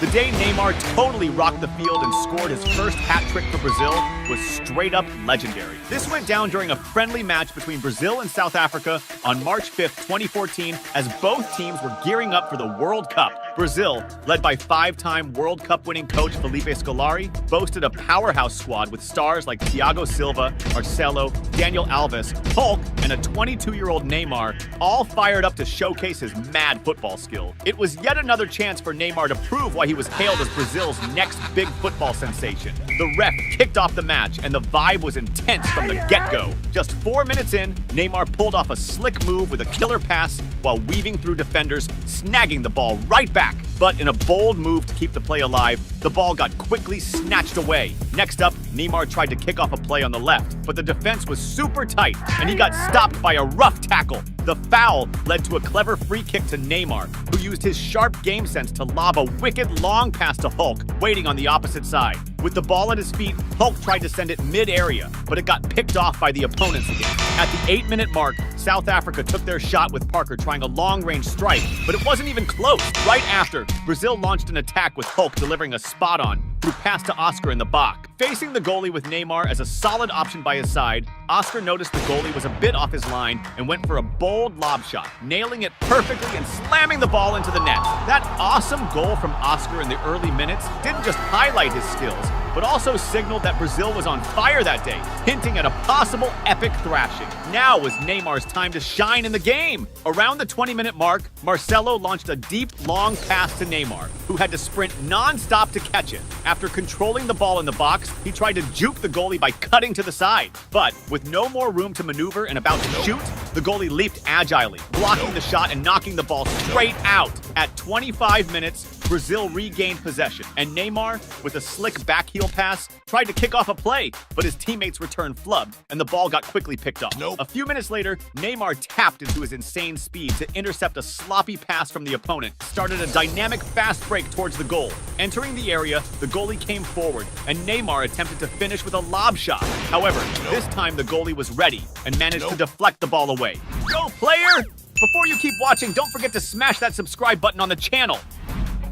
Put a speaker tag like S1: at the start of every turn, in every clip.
S1: The day Neymar totally rocked the field and scored his first hat trick for Brazil was straight up legendary. This went down during a friendly match between Brazil and South Africa on March 5th, 2014, as both teams were gearing up for the World Cup. Brazil, led by five-time World Cup winning coach Felipe Scolari, boasted a powerhouse squad with stars like Thiago Silva, Marcelo, Daniel Alves, Hulk, and a 22-year-old Neymar, all fired up to showcase his mad football skill. It was yet another chance for Neymar to prove why he was hailed as Brazil's next big football sensation. The ref kicked off the match, and the vibe was intense from the get-go. Just 4 minutes in, Neymar pulled off a slick move with a killer pass while weaving through defenders, snagging the ball right back. But in a bold move to keep the play alive, the ball got quickly snatched away. Next up, Neymar tried to kick off a play on the left, but the defense was super tight, and he got stopped by a rough tackle. The foul led to a clever free kick to Neymar, who used his sharp game sense to lob a wicked long pass to Hulk, waiting on the opposite side. With the ball at his feet, Hulk tried to send it mid-area, but it got picked off by the opponents again. At the 8-minute mark, South Africa took their shot with Parker trying a long-range strike, but it wasn't even close. Right after, Brazil launched an attack with Hulk delivering a spot-on through pass to Oscar in the box. Facing the goalie with Neymar as a solid option by his side, Oscar noticed the goalie was a bit off his line and went for a bold lob shot, nailing it perfectly and slamming the ball into the net. That awesome goal from Oscar in the early minutes didn't just highlight his skills, but also signaled that Brazil was on fire that day, hinting at a possible epic thrashing. Now was Neymar's time to shine in the game. Around the 20-minute mark, Marcelo launched a deep, long pass to Neymar, who had to sprint non-stop to catch it. After controlling the ball in the box, he tried to juke the goalie by cutting to the side. But with no more room to maneuver and about to shoot, the goalie leaped agilely, blocking the shot and knocking the ball straight out. At 25 minutes, Brazil regained possession, and Neymar, with a slick back heel pass, tried to kick off a play, but his teammates returned flubbed, and the ball got quickly picked off. A few minutes later, Neymar tapped into his insane speed to intercept a sloppy pass from the opponent, started a dynamic fast break towards the goal. Entering the area, the goalie came forward, and Neymar attempted to finish with a lob shot. However, this time the goalie was ready and managed to deflect the ball away. Go, player! Before you keep watching, don't forget to smash that subscribe button on the channel.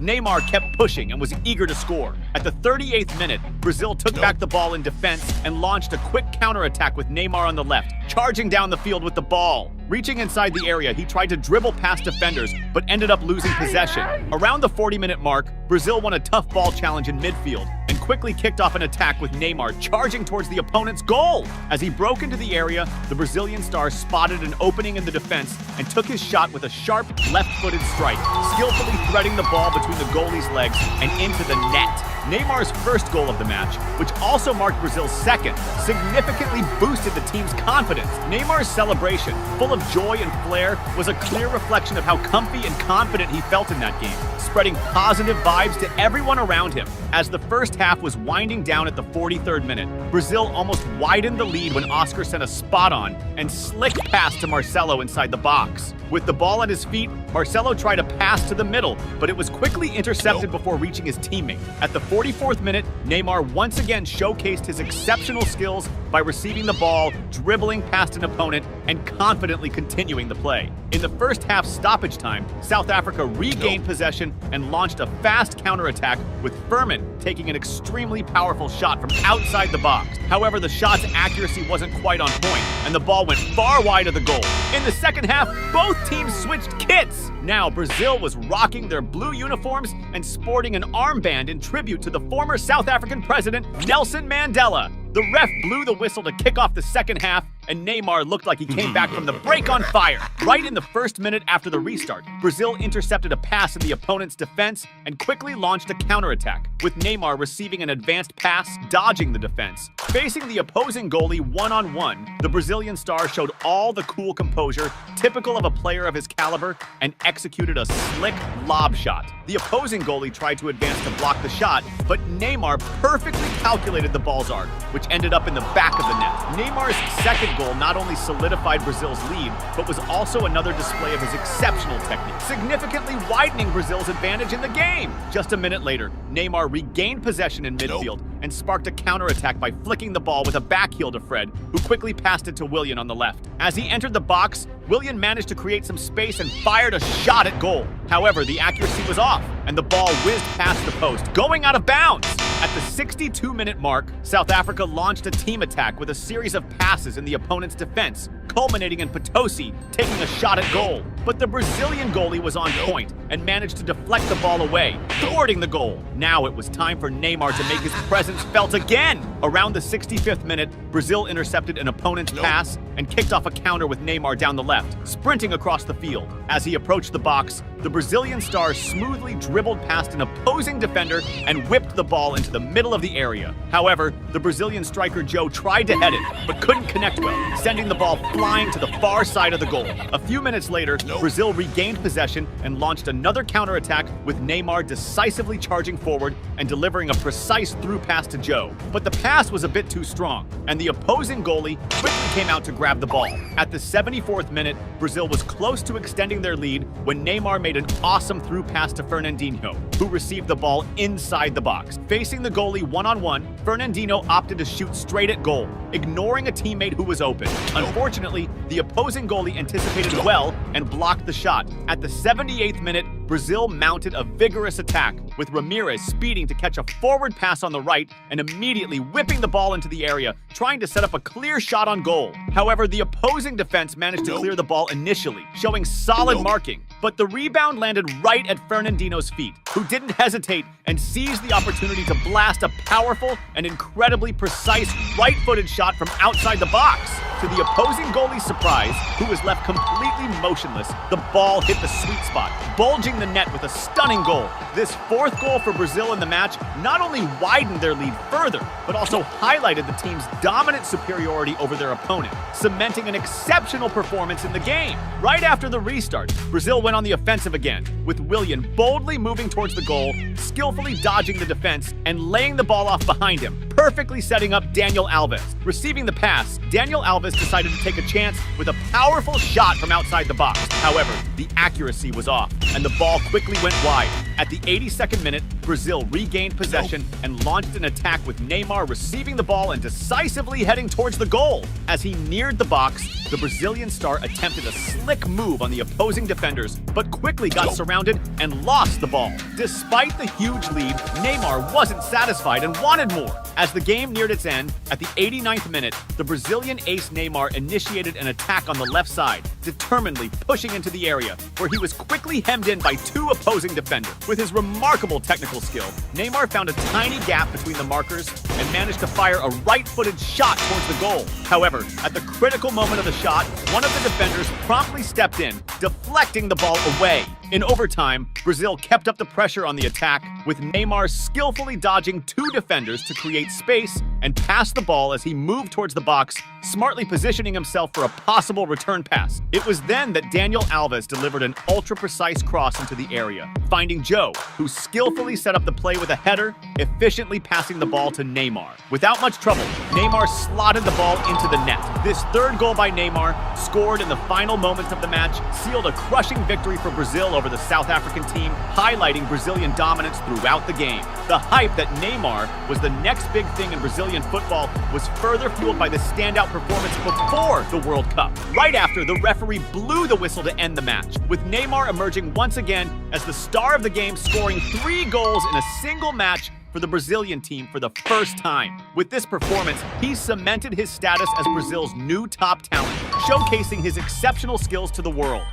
S1: Neymar kept pushing and was eager to score. At the 38th minute, Brazil took back the ball in defense and launched a quick counterattack with Neymar on the left, charging down the field with the ball. Reaching inside the area, he tried to dribble past defenders, but ended up losing possession. Around the 40-minute mark, Brazil won a tough ball challenge in midfield and quickly kicked off an attack with Neymar charging towards the opponent's goal. As he broke into the area, the Brazilian star spotted an opening in the defense and took his shot with a sharp left-footed strike, skillfully threading the ball between the goalie's legs and into the net. Neymar's first goal of the match, which also marked Brazil's second, significantly boosted the team's confidence. Neymar's celebration, full of joy and flair, was a clear reflection of how comfy and confident he felt in that game, spreading positive vibes to everyone around him. As the first half was winding down at the 43rd minute, Brazil almost widened the lead when Oscar sent a spot-on and slick pass to Marcelo inside the box. With the ball at his feet, Marcelo tried a pass to the middle, but it was quickly intercepted before reaching his teammate. At the 44th minute, Neymar once again showcased his exceptional skills by receiving the ball, dribbling past an opponent, and confidently continuing the play. In the first half stoppage time, South Africa regained possession and launched a fast counterattack with Furman taking an extremely powerful shot from outside the box. However, the shot's accuracy wasn't quite on point, and the ball went far wide of the goal. In the second half, both teams switched kits. Now, Brazil was rocking their blue uniforms and sporting an armband in tribute to the former South African president, Nelson Mandela. The ref blew the whistle to kick off the second half, and Neymar looked like he came back from the break on fire. Right in the first minute after the restart, Brazil intercepted a pass in the opponent's defense and quickly launched a counterattack, with Neymar receiving an advanced pass, dodging the defense. Facing the opposing goalie one-on-one, the Brazilian star showed all the cool composure typical of a player of his caliber and executed a slick lob shot. The opposing goalie tried to advance to block the shot, but Neymar perfectly calculated the ball's arc, which ended up in the back of the net. Neymar's second goal not only solidified Brazil's lead, but was also another display of his exceptional technique, significantly widening Brazil's advantage in the game. Just a minute later, Neymar regained possession in midfield and sparked a counterattack by flicking the ball with a back heel to Fred, who quickly passed it to Willian on the left. As he entered the box, Willian managed to create some space and fired a shot at goal. However, the accuracy was off, and and the ball whizzed past the post, going out of bounds. At the 62-minute mark, South Africa launched a team attack with a series of passes in the opponent's defense, culminating in Potosi taking a shot at goal. But the Brazilian goalie was on point and managed to deflect the ball away, thwarting the goal. Now it was time for Neymar to make his presence felt again. Around the 65th minute, Brazil intercepted an opponent's pass and kicked off a counter with Neymar down the left, sprinting across the field. As he approached the box, the Brazilian star smoothly dribbled past an opposing defender and whipped the ball into the middle of the area. However, the Brazilian striker Joe tried to head it, but couldn't connect well, sending the ball flying to the far side of the goal. A few minutes later, Brazil regained possession and launched another counterattack with Neymar decisively charging forward and delivering a precise through pass to Joe. But the pass was a bit too strong, and the opposing goalie quickly came out to grab the ball. At the 74th minute, Brazil was close to extending their lead when Neymar made an awesome through pass to Fernandinho, who received the ball inside the box. Facing the goalie one-on-one, Fernandinho opted to shoot straight at goal, ignoring a teammate who was open. Unfortunately, the opposing goalie anticipated well and blocked the shot. At the 78th minute, Brazil mounted a vigorous attack, with Ramirez speeding to catch a forward pass on the right and immediately whipping the ball into the area, trying to set up a clear shot on goal. However, the opposing defense managed to clear the ball initially, showing solid marking. But the rebound landed right at Fernandinho's feet, who didn't hesitate and seized the opportunity to blast a powerful and incredibly precise right-footed shot from outside the box. To the opposing goalie's surprise, who was left completely motionless, the ball hit the sweet spot, bulging the net with a stunning goal. This fourth goal for Brazil in the match not only widened their lead further, but also highlighted the team's dominant superiority over their opponent, cementing an exceptional performance in the game. Right after the restart, Brazil went on the offensive again, with Willian boldly moving towards the goal, skillfully dodging the defense, and laying the ball off behind him, perfectly setting up Daniel Alves. Receiving the pass, Daniel Alves decided to take a chance with a powerful shot from outside the box. However, the accuracy was off, and the ball quickly went wide. At the 82nd minute, Brazil regained possession and launched an attack with Neymar receiving the ball and decisively heading towards the goal. As he neared the box, the Brazilian star attempted a slick move on the opposing defenders, but quickly got surrounded and lost the ball. Despite the huge lead, Neymar wasn't satisfied and wanted more. As the game neared its end, at the 89th minute, the Brazilian ace Neymar initiated an attack on the left side, determinedly pushing into the area, where he was quickly hemmed in by two opposing defenders. With his remarkable technical skill, Neymar found a tiny gap between the markers and managed to fire a right-footed shot towards the goal. However, at the critical moment of the shot, one of the defenders promptly stepped in, deflecting the ball away. In overtime, Brazil kept up the pressure on the attack, with Neymar skillfully dodging two defenders to create space and pass the ball as he moved towards the box, smartly positioning himself for a possible return pass. It was then that Daniel Alves delivered an ultra-precise cross into the area, finding Joe, who skillfully set up the play with a header, efficiently passing the ball to Neymar. Without much trouble, Neymar slotted the ball into the net. This third goal by Neymar, scored in the final moments of the match, sealed a crushing victory for Brazil over the South African team, highlighting Brazilian dominance throughout the game. The hype that Neymar was the next big thing in Brazilian football was further fueled by the standout performance before the World Cup. Right after, the referee blew the whistle to end the match, with Neymar emerging once again as the star of the game, scoring 3 goals in a single match for the Brazilian team for the first time. With this performance, he cemented his status as Brazil's new top talent, showcasing his exceptional skills to the world.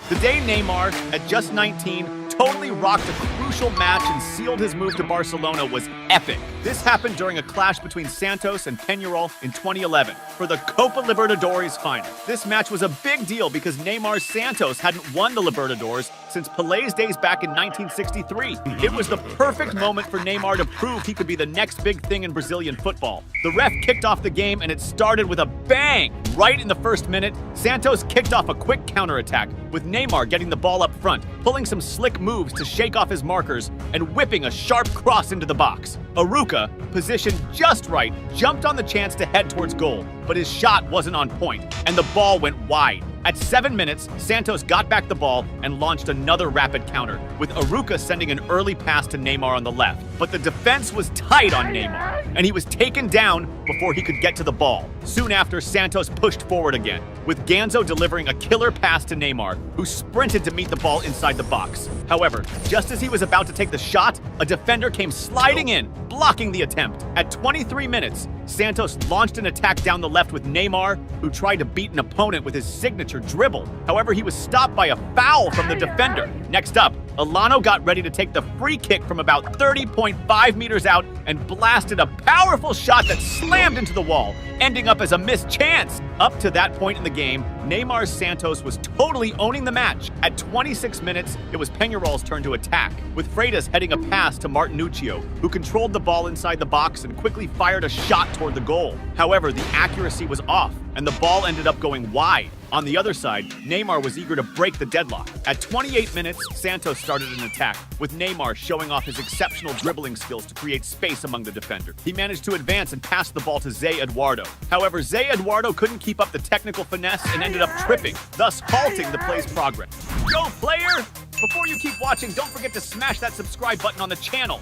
S1: The day Neymar, at just 19, totally rocked a crucial match and sealed his move to Barcelona was epic. This happened during a clash between Santos and Peñarol in 2011 for the Copa Libertadores final. This match was a big deal because Neymar's Santos hadn't won the Libertadores since Pelé's days back in 1963. It was the perfect moment for Neymar to prove he could be the next big thing in Brazilian football. The ref kicked off the game and it started with a bang. Right in the first minute, Santos kicked off a quick counterattack, with Neymar getting the ball up front, pulling some slick moves to shake off his markers, and whipping a sharp cross into the box. Aruca, positioned just right, jumped on the chance to head towards goal, but his shot wasn't on point, and the ball went wide. At 7 minutes, Santos got back the ball and launched another rapid counter, with Aruca sending an early pass to Neymar on the left. But the defense was tight on Neymar, and he was taken down before he could get to the ball. Soon after, Santos pushed forward again, with Ganso delivering a killer pass to Neymar, who sprinted to meet the ball inside the box. However, just as he was about to take the shot, a defender came sliding in, blocking the attempt. At 23 minutes, Santos launched an attack down the left with Neymar, who tried to beat an opponent with his signature dribble. However, he was stopped by a foul from the defender. Next up, Elano got ready to take the free kick from about 30.5 meters out and blasted a powerful shot that slammed into the wall, ending up as a missed chance. Up to that point in the game, Neymar Santos was totally owning the match. At 26 minutes, it was Peñarol's turn to attack, with Freitas heading a pass to Martinuccio, who controlled the ball inside the box and quickly fired a shot toward the goal. However, the accuracy was off, and the ball ended up going wide. On the other side, Neymar was eager to break the deadlock. At 28 minutes, Santos started an attack, with Neymar showing off his exceptional dribbling skills to create space among the defender. He managed to advance and pass the ball to Zé Eduardo. However, Zé Eduardo couldn't keep up the technical finesse and ended up tripping, thus halting the play's progress. Go, player! Before you keep watching, don't forget to smash that subscribe button on the channel.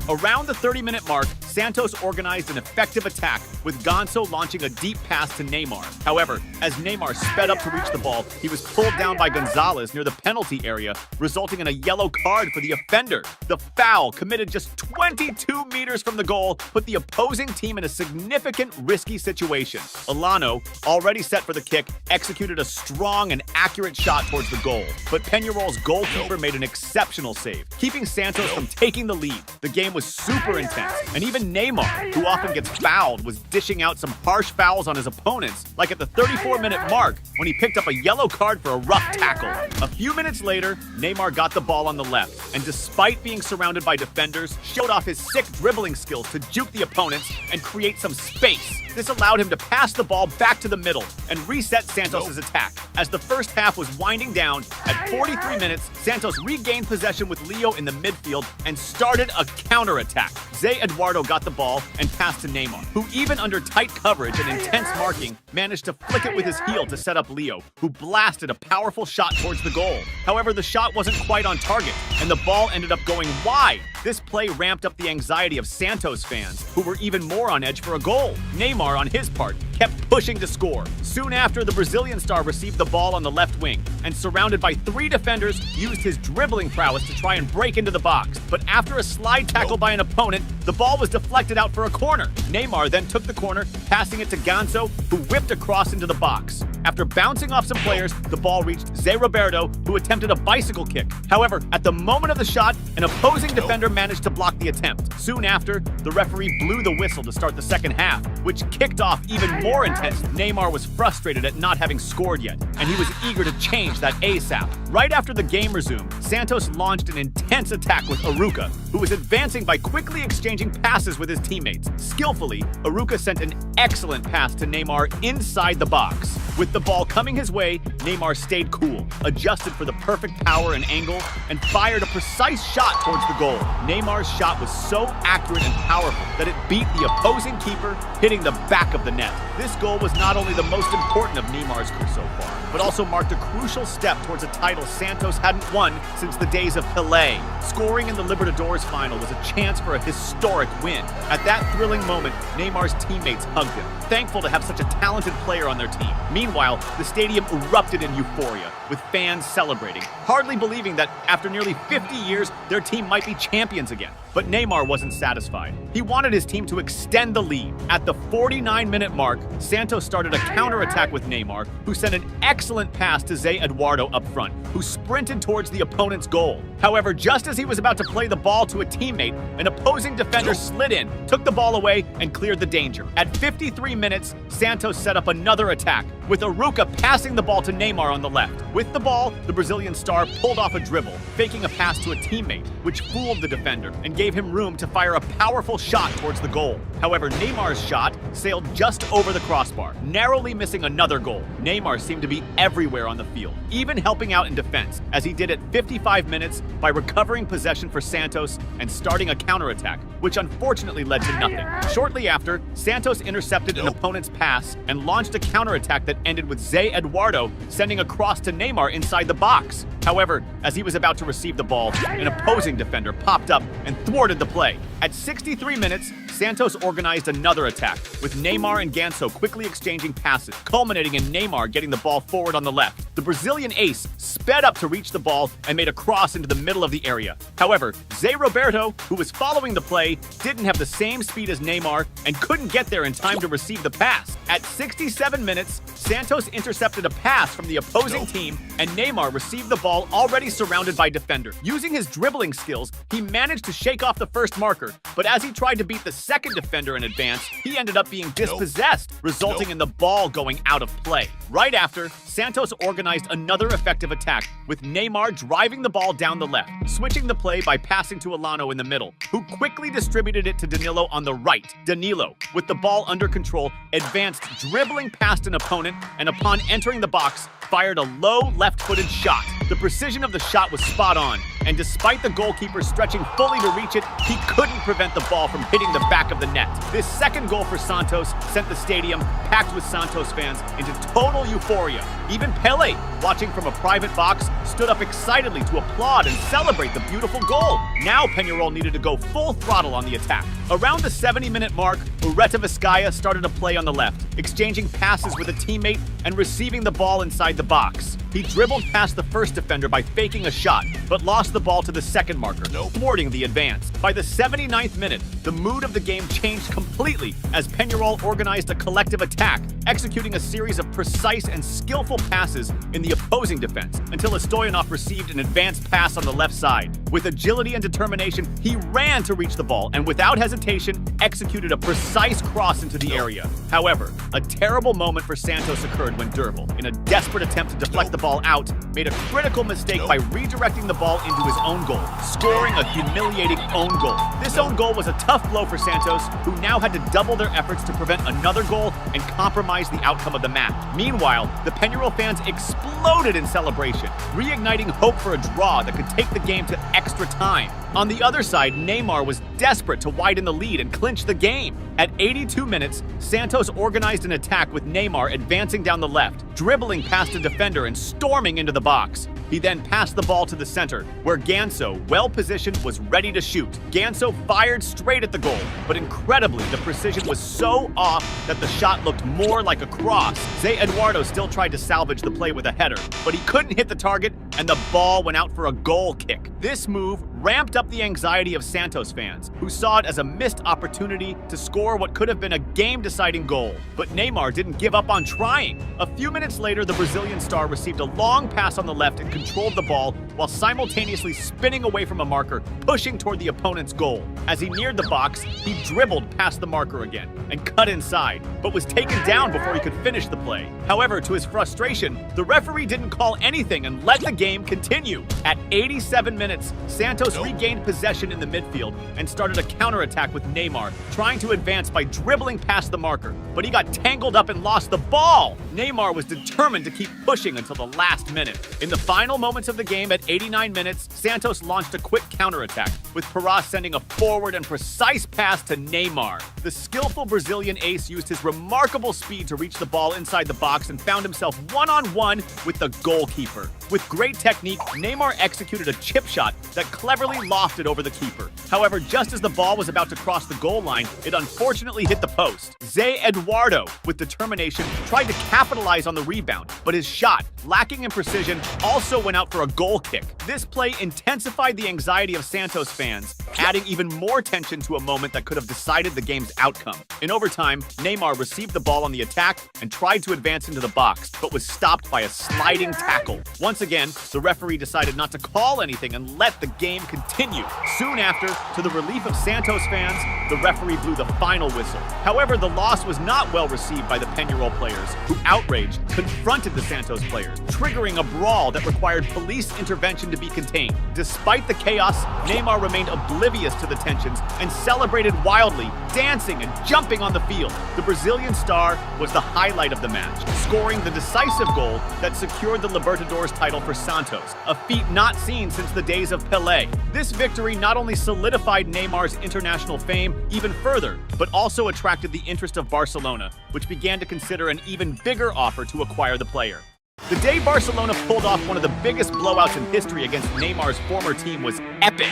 S1: Around the 30-minute mark, Santos organized an effective attack, with Ganso launching a deep pass to Neymar. However, as Neymar sped up to reach the ball, he was pulled down by Gonzalez near the penalty area, resulting in a yellow card for the offender. The foul, committed just 22 meters from the goal, put the opposing team in a significant risky situation. Elano, already set for the kick, executed a strong and accurate shot towards the goal, but Peñarol's goalkeeper made an exceptional save, keeping Santos from taking the lead. The game was super intense, and even Neymar, who often gets fouled, was dishing out some harsh fouls on his opponents, like at the 34-minute mark when he picked up a yellow card for a rough tackle. A few minutes later, Neymar got the ball on the left, and despite being surrounded by defenders, showed off his sick dribbling skills to juke the opponents and create some space. This allowed him to pass the ball back to the middle and reset Santos' attack. As the first half was winding down, at 43 minutes, Santos regained possession with Leo in the midfield and started a counterattack. Zé Eduardo got the ball and passed to Neymar, who even under tight coverage and intense marking, managed to flick it with his heel to set up Leo, who blasted a powerful shot towards the goal. However, the shot wasn't quite on target, and the ball ended up going wide. This play ramped up the anxiety of Santos fans, who were even more on edge for a goal. Neymar, on his part, kept pushing to score. Soon after, the Brazilian star received the ball on the left wing, and surrounded by 3 defenders, used his dribbling prowess to try and break into the box. But after a slide tackle by an opponent, the ball was deflected out for a corner. Neymar then took the corner, passing it to Ganso, who whipped across into the box. After bouncing off some players, the ball reached Zé Roberto, who attempted a bicycle kick. However, at the moment of the shot, an opposing defender managed to block the attempt. Soon after, the referee blew the whistle to start the second half, which kicked off even more intense. Neymar was frustrated at not having scored yet, and he was eager to change that ASAP. Right after the game resumed, Santos launched an intense attack with Aruca, who was advancing by quickly exchanging passes with his teammates. Skillfully, Aruca sent an excellent pass to Neymar inside the box. With the ball coming his way, Neymar stayed cool, adjusted for the perfect power and angle, and fired a precise shot towards the goal. Neymar's shot was so accurate and powerful that it beat the opposing keeper, hitting the back of the net. This goal was not only the most important of Neymar's career so far, but also marked a crucial step towards a title Santos hadn't won since the days of Pelé. Scoring in the Libertadores final was a chance for a historic win. At that thrilling moment, Neymar's teammates hugged him, thankful to have such a talented player on their team. Meanwhile, the stadium erupted in euphoria, with fans celebrating, hardly believing that after nearly 50 years, their team might be champions again. But Neymar wasn't satisfied. He wanted his team to extend the lead. At the 49-minute mark, Santos started a counterattack with Neymar, who sent an excellent pass to Zé Eduardo up front, who sprinted towards the opponent's goal. However, just as he was about to play the ball to a teammate, an opposing defender slid in, took the ball away, and cleared the danger. At 53 minutes, Santos set up another attack, with Aruca passing the ball to Neymar on the left. With the ball, the Brazilian star pulled off a dribble, faking a pass to a teammate, which fooled the defender and gave him room to fire a powerful shot towards the goal. However, Neymar's shot sailed just over the crossbar, narrowly missing another goal. Neymar seemed to be everywhere on the field, even helping out in defense, as he did at 55 minutes by recovering possession for Santos and starting a counterattack, which unfortunately led to nothing. Shortly after, Santos intercepted an opponent's pass and launched a counterattack that ended with Zé Eduardo sending a cross to Neymar inside the box. However, as he was about to receive the ball, an opposing defender popped up and thwarted the play. At 63 minutes, Santos organized another attack, with Neymar and Ganso quickly exchanging passes, culminating in Neymar getting the ball forward on the left. The Brazilian ace sped up to reach the ball and made a cross into the middle of the area. However, Zé Roberto, who was following the play, didn't have the same speed as Neymar and couldn't get there in time to receive the pass. At 67 minutes, Santos intercepted a pass from the opposing team, and Neymar received the ball already surrounded by defenders. Using his dribbling skills, he managed to shake off the first marker, but as he tried to beat the second defender in advance, he ended up being dispossessed, resulting in the ball going out of play. Right after, Santos organized another effective attack, with Neymar driving the ball down the left, switching the play by passing to Elano in the middle, who quickly distributed it to Danilo on the right. Danilo, with the ball under control, advanced dribbling past an opponent, and upon entering the box, fired a low left-footed shot. The precision of the shot was spot on, and despite the goalkeeper stretching fully to reach it, he couldn't prevent the ball from hitting the back of the net. This second goal for Santos sent the stadium, packed with Santos fans, into total euphoria. Even Pelé, watching from a private box, stood up excitedly to applaud and celebrate the beautiful goal. Now Peñarol needed to go full throttle on the attack. Around the 70-minute mark, Ureta Vizcaya started a play on the left, exchanging passes with a teammate and receiving the ball inside the box. He dribbled past the first defender by faking a shot, but lost the ball to the second marker, thwarting the advance. By the 79th minute, the mood of the game changed completely as Peñarol organized a collective attack, executing a series of precise and skillful passes in the opposing defense until Stoyanov received an advanced pass on the left side. With agility and determination, he ran to reach the ball and without hesitation executed a precise cross into the area. However, a terrible moment for Santos occurred when Derbil, in a desperate attempt to deflect the ball out, made a critical mistake by redirecting the ball into his own goal, scoring a humiliating own goal. This own goal was a tough blow for Santos, who now had to double their efforts to prevent another goal and compromise the outcome of the match. Meanwhile, the Peñarol fans exploded in celebration, reigniting hope for a draw that could take the game to extra time. On the other side, Neymar was desperate to widen the lead and clinch the game. At 82 minutes, Santos organized an attack with Neymar advancing down the left, dribbling past a defender and storming into the box. He then passed the ball to the center, where Ganso, well-positioned, was ready to shoot. Ganso fired straight at the goal, but incredibly, the precision was so off that the shot looked more like a cross. Zé Eduardo still tried to salvage the play with a header, but he couldn't hit the target, and the ball went out for a goal kick. This move ramped up the anxiety of Santos fans, who saw it as a missed opportunity to score what could have been a game-deciding goal. But Neymar didn't give up on trying. A few minutes later, the Brazilian star received a long pass on the left and controlled the ball while simultaneously spinning away from a marker, pushing toward the opponent's goal. As he neared the box, he dribbled past the marker again and cut inside, but was taken down before he could finish the play. However, to his frustration, the referee didn't call anything and let the game continue. At 87 minutes, Santos regained possession in the midfield and started a counterattack with Neymar, trying to advance by dribbling past the marker, but he got tangled up and lost the ball. Neymar was determined to keep pushing until the last minute. In the final moments of the game at 89 minutes, Santos launched a quick counterattack, with Pará sending a forward and precise pass to Neymar. The skillful Brazilian ace used his remarkable speed to reach the ball inside the box and found himself one-on-one with the goalkeeper. With great technique, Neymar executed a chip shot that cleverly lofted over the keeper. However, just as the ball was about to cross the goal line, it unfortunately hit the post. Zé Eduardo, with determination, tried to capitalize on the rebound, but his shot, lacking in precision, also went out for a goal kick. This play intensified the anxiety of Santos fans, adding even more tension to a moment that could have decided the game's outcome. In overtime, Neymar received the ball on the attack and tried to advance into the box, but was stopped by a sliding tackle. Once again, the referee decided not to call anything and let the game continue. Soon after, to the relief of Santos fans, the referee blew the final whistle. However, the loss was not well received by the Peñarol players, who, outraged, confronted the Santos players, triggering a brawl that required police intervention to be contained. Despite the chaos, Neymar remained oblivious to the tensions and celebrated wildly, dancing and jumping on the field. The Brazilian star was the highlight of the match, scoring the decisive goal that secured the Libertadores title for Santos, a feat not seen since the days of Pelé. This victory not only solidified Neymar's international fame even further, but also attracted the interest of Barcelona, which began to consider an even bigger offer to acquire the player. The day Barcelona pulled off one of the biggest blowouts in history against Neymar's former team was epic.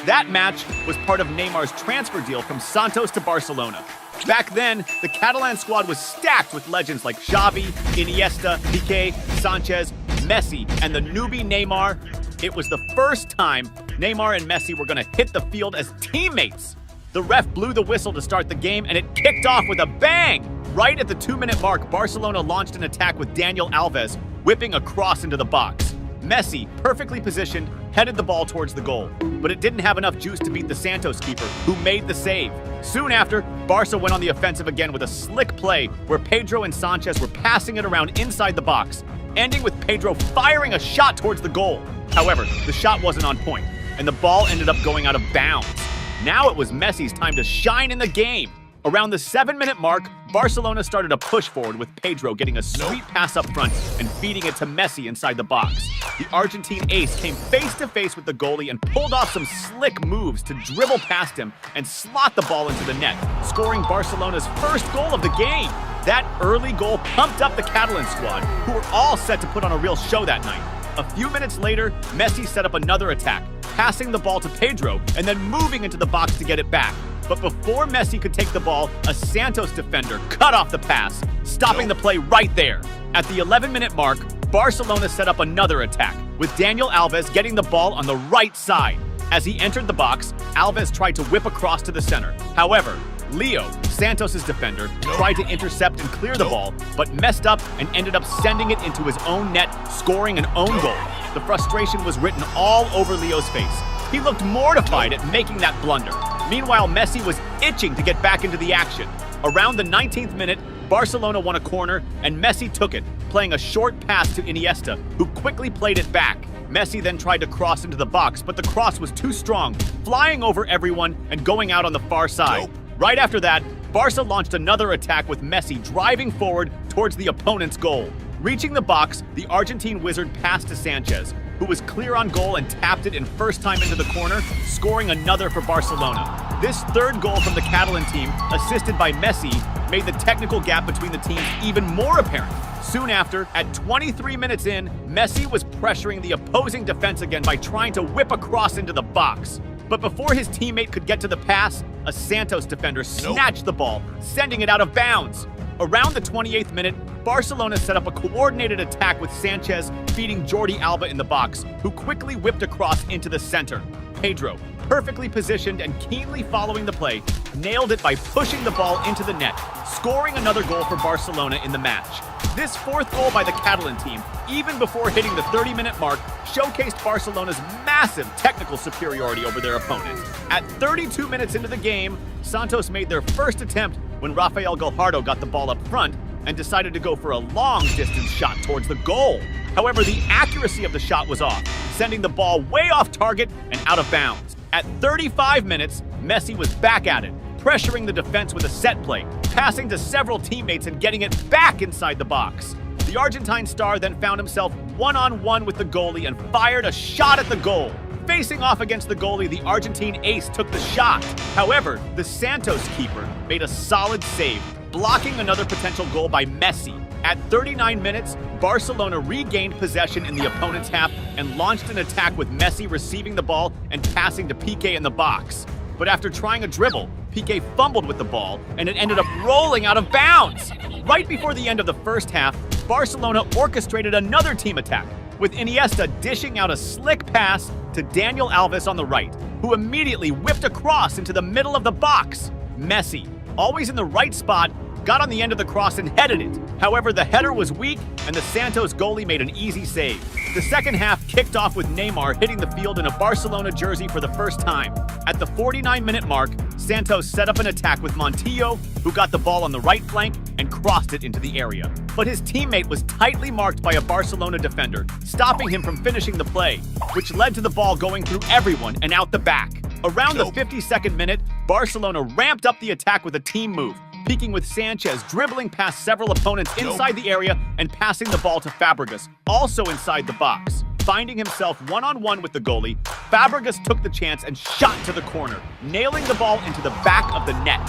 S1: That match was part of Neymar's transfer deal from Santos to Barcelona. Back then, the Catalan squad was stacked with legends like Xavi, Iniesta, Piqué, Sanchez, Messi, and the newbie Neymar. It was the first time Neymar and Messi were going to hit the field as teammates. The ref blew the whistle to start the game, and it kicked off with a bang! Right at the 2-minute mark, Barcelona launched an attack with Daniel Alves whipping a cross into the box. Messi, perfectly positioned, headed the ball towards the goal, but it didn't have enough juice to beat the Santos keeper, who made the save. Soon after, Barca went on the offensive again with a slick play where Pedro and Sanchez were passing it around inside the box, ending with Pedro firing a shot towards the goal. However, the shot wasn't on point, and the ball ended up going out of bounds. Now it was Messi's time to shine in the game. Around the 7-minute mark, Barcelona started a push forward with Pedro getting a sweet pass up front and feeding it to Messi inside the box. The Argentine ace came face-to-face with the goalie and pulled off some slick moves to dribble past him and slot the ball into the net, scoring Barcelona's first goal of the game. That early goal pumped up the Catalan squad, who were all set to put on a real show that night. A few minutes later, Messi set up another attack, passing the ball to Pedro and then moving into the box to get it back. But before Messi could take the ball, a Santos defender cut off the pass, stopping the play right there. At the 11-minute mark, Barcelona set up another attack, with Daniel Alves getting the ball on the right side. As he entered the box, Alves tried to whip across to the center. However, Leo, Santos' defender, tried to intercept and clear the ball, but messed up and ended up sending it into his own net, scoring an own goal. The frustration was written all over Leo's face. He looked mortified at making that blunder. Meanwhile, Messi was itching to get back into the action. Around the 19th minute, Barcelona won a corner, and Messi took it, playing a short pass to Iniesta, who quickly played it back. Messi then tried to cross into the box, but the cross was too strong, flying over everyone and going out on the far side. Right after that, Barca launched another attack with Messi driving forward towards the opponent's goal. Reaching the box, the Argentine wizard passed to Sanchez, who was clear on goal and tapped it in first time into the corner, scoring another for Barcelona. This third goal from the Catalan team, assisted by Messi, made the technical gap between the teams even more apparent. Soon after, at 23 minutes in, Messi was pressuring the opposing defense again by trying to whip a cross into the box. But before his teammate could get to the pass, a Santos defender snatched the ball, sending it out of bounds. Around the 28th minute, Barcelona set up a coordinated attack with Sanchez feeding Jordi Alba in the box, who quickly whipped across into the center. Pedro, perfectly positioned and keenly following the play, nailed it by pushing the ball into the net, scoring another goal for Barcelona in the match. This fourth goal by the Catalan team, even before hitting the 30-minute mark, showcased Barcelona's massive technical superiority over their opponents. At 32 minutes into the game, Santos made their first attempt when Rafael Guajardo got the ball up front and decided to go for a long-distance shot towards the goal. However, the accuracy of the shot was off, sending the ball way off target and out of bounds. At 35 minutes, Messi was back at it, pressuring the defense with a set play, passing to several teammates and getting it back inside the box. The Argentine star then found himself one-on-one with the goalie and fired a shot at the goal. Facing off against the goalie, the Argentine ace took the shot. However, the Santos keeper made a solid save, blocking another potential goal by Messi. At 39 minutes, Barcelona regained possession in the opponent's half and launched an attack with Messi receiving the ball and passing to Piqué in the box. But after trying a dribble, Piqué fumbled with the ball and it ended up rolling out of bounds. Right before the end of the first half, Barcelona orchestrated another team attack, with Iniesta dishing out a slick pass to Daniel Alves on the right, who immediately whipped across into the middle of the box. Messi, always in the right spot, got on the end of the cross and headed it. However, the header was weak and the Santos goalie made an easy save. The second half kicked off with Neymar hitting the field in a Barcelona jersey for the first time. At the 49-minute mark, Santos set up an attack with Montijo, who got the ball on the right flank and crossed it into the area. But his teammate was tightly marked by a Barcelona defender, stopping him from finishing the play, which led to the ball going through everyone and out the back. Around the 52nd minute, Barcelona ramped up the attack with a team move, peaking with Sanchez dribbling past several opponents inside the area and passing the ball to Fabregas, also inside the box. Finding himself one-on-one with the goalie, Fabregas took the chance and shot to the corner, nailing the ball into the back of the net.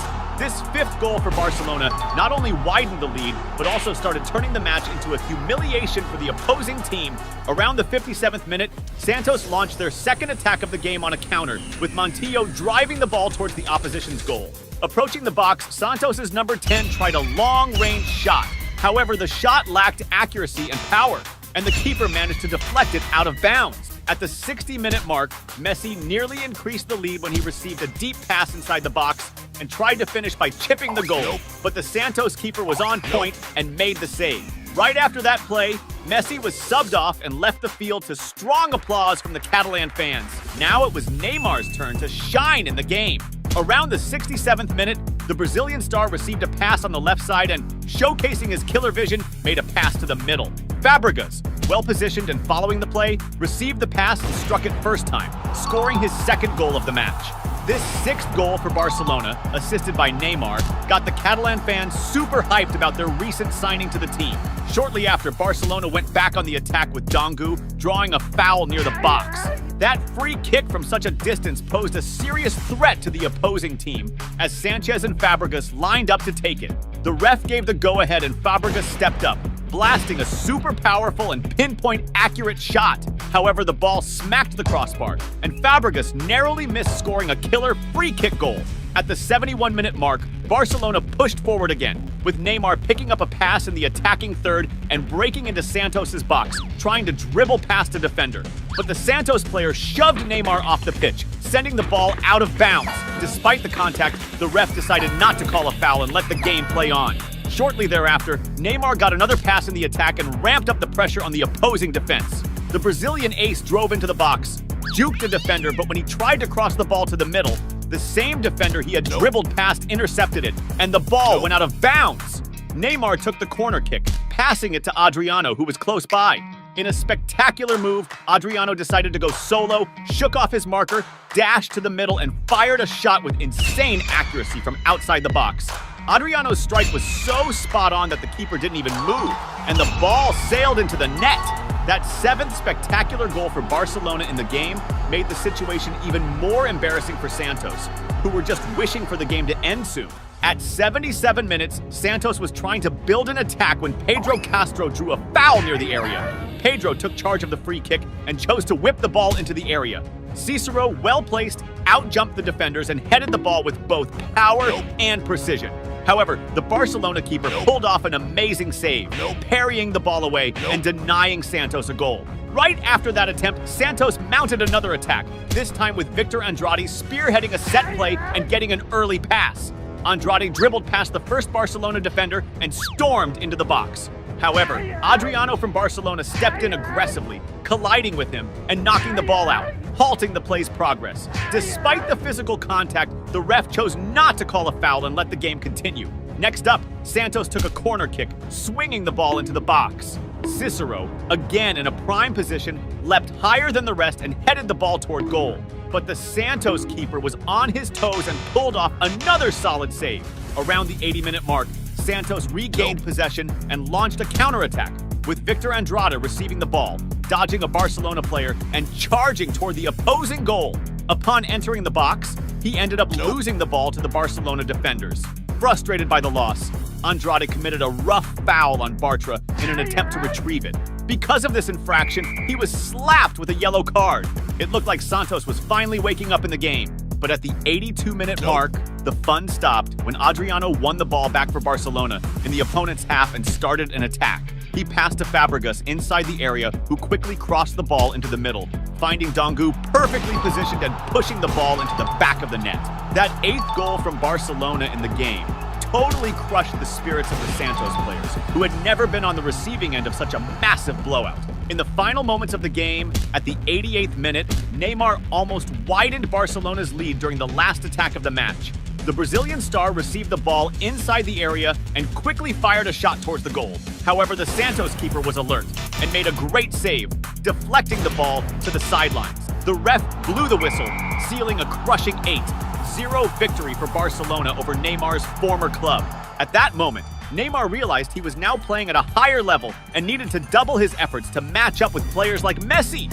S1: This fifth goal for Barcelona not only widened the lead, but also started turning the match into a humiliation for the opposing team. Around the 57th minute, Santos launched their second attack of the game on a counter, with Montijo driving the ball towards the opposition's goal. Approaching the box, Santos' number 10 tried a long-range shot. However, the shot lacked accuracy and power, and the keeper managed to deflect it out of bounds. At the 60-minute mark, Messi nearly increased the lead when he received a deep pass inside the box and tried to finish by chipping the goal, but the Santos keeper was on point and made the save. Right after that play, Messi was subbed off and left the field to strong applause from the Catalan fans. Now it was Neymar's turn to shine in the game. Around the 67th minute, the Brazilian star received a pass on the left side and, showcasing his killer vision, made a pass to the middle. Fabregas, well-positioned and following the play, received the pass and struck it first time, scoring his second goal of the match. This sixth goal for Barcelona, assisted by Neymar, got the Catalan fans super hyped about their recent signing to the team. Shortly after, Barcelona went back on the attack with Dongu, drawing a foul near the box. That free kick from such a distance posed a serious threat to the opposing team, as Sanchez and Fabregas lined up to take it. The ref gave the go-ahead and Fabregas stepped up, blasting a super powerful and pinpoint accurate shot. However, the ball smacked the crossbar, and Fabregas narrowly missed scoring a killer free kick goal. At the 71-minute mark, Barcelona pushed forward again, with Neymar picking up a pass in the attacking third and breaking into Santos' box, trying to dribble past a defender. But the Santos player shoved Neymar off the pitch, sending the ball out of bounds. Despite the contact, the ref decided not to call a foul and let the game play on. Shortly thereafter, Neymar got another pass in the attack and ramped up the pressure on the opposing defense. The Brazilian ace drove into the box, juked a defender, but when he tried to cross the ball to the middle, the same defender he had dribbled past intercepted it, and the ball went out of bounds. Neymar took the corner kick, passing it to Adriano, who was close by. In a spectacular move, Adriano decided to go solo, shook off his marker, dashed to the middle, and fired a shot with insane accuracy from outside the box. Adriano's strike was so spot on that the keeper didn't even move, and the ball sailed into the net. That seventh spectacular goal for Barcelona in the game made the situation even more embarrassing for Santos, who were just wishing for the game to end soon. At 77 minutes, Santos was trying to build an attack when Pedro Castro drew a foul near the area. Pedro took charge of the free kick and chose to whip the ball into the area. Cicero, well-placed, out-jumped the defenders and headed the ball with both power and precision. However, the Barcelona keeper pulled off an amazing save, parrying the ball away and denying Santos a goal. Right after that attempt, Santos mounted another attack, this time with Victor Andrade spearheading a set play and getting an early pass. Andrade dribbled past the first Barcelona defender and stormed into the box. However, Adriano from Barcelona stepped in aggressively, colliding with him and knocking the ball out, halting the play's progress. Despite the physical contact, the ref chose not to call a foul and let the game continue. Next up, Santos took a corner kick, swinging the ball into the box. Cicero, again in a prime position, leapt higher than the rest and headed the ball toward goal. But the Santos keeper was on his toes and pulled off another solid save. Around the 80-minute mark, Santos regained possession and launched a counterattack, with Victor Andrade receiving the ball, dodging a Barcelona player, and charging toward the opposing goal. Upon entering the box, he ended up losing the ball to the Barcelona defenders. Frustrated by the loss, Andrade committed a rough foul on Bartra in an attempt to retrieve it. Because of this infraction, he was slapped with a yellow card. It looked like Santos was finally waking up in the game. But at the 82-minute mark, the fun stopped when Adriano won the ball back for Barcelona in the opponent's half and started an attack. He passed to Fabregas inside the area, who quickly crossed the ball into the middle, finding Dongu perfectly positioned and pushing the ball into the back of the net. That eighth goal from Barcelona in the game totally crushed the spirits of the Santos players, who had never been on the receiving end of such a massive blowout. In the final moments of the game, at the 88th minute, Neymar almost widened Barcelona's lead during the last attack of the match. The Brazilian star received the ball inside the area and quickly fired a shot towards the goal. However, the Santos keeper was alert and made a great save, deflecting the ball to the sidelines. The ref blew the whistle, sealing a crushing 8-0 victory for Barcelona over Neymar's former club. At that moment, Neymar realized he was now playing at a higher level and needed to double his efforts to match up with players like Messi.